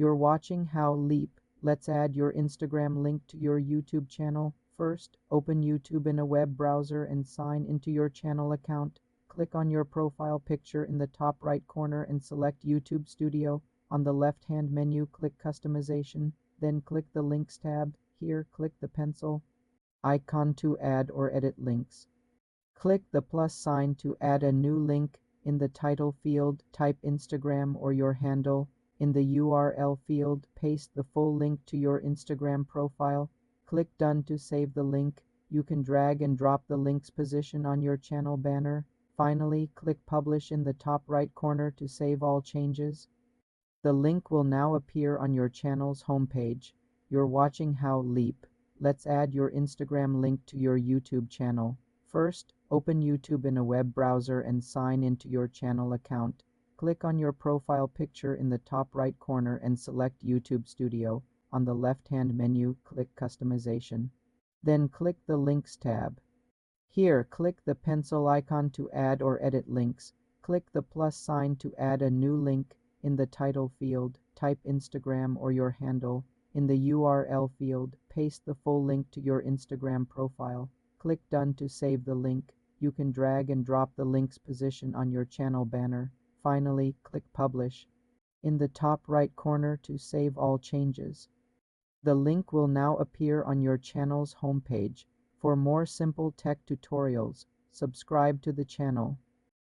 You're watching How Leap. Let's add your Instagram link to your YouTube channel. First, open YouTube in a web browser and sign into your channel account. Click on your profile picture in the top right corner and select YouTube Studio. On the left-hand menu, click Customization, then click the Links tab. Here, click the pencil icon to add or edit links. Click the plus sign to add a new link. In the title field, type Instagram or your handle. In the URL field, paste the full link to your Instagram profile. Click Done to save the link. You can drag and drop the link's position on your channel banner. Finally, click Publish in the top right corner to save all changes. The link will now appear on your channel's homepage. You're watching How Leap. Let's add your Instagram link to your YouTube channel. First, open YouTube in a web browser and sign into your channel account. Click on your profile picture in the top right corner and select YouTube Studio. On the left-hand menu, click Customization. Then click the Links tab. Here, click the pencil icon to add or edit links. Click the plus sign to add a new link. In the title field, type Instagram or your handle. In the URL field, paste the full link to your Instagram profile. Click Done to save the link. You can drag and drop the link's position on your channel banner. Finally, click Publish in the top right corner to save all changes. The link will now appear on your channel's homepage. For more simple tech tutorials, subscribe to the channel.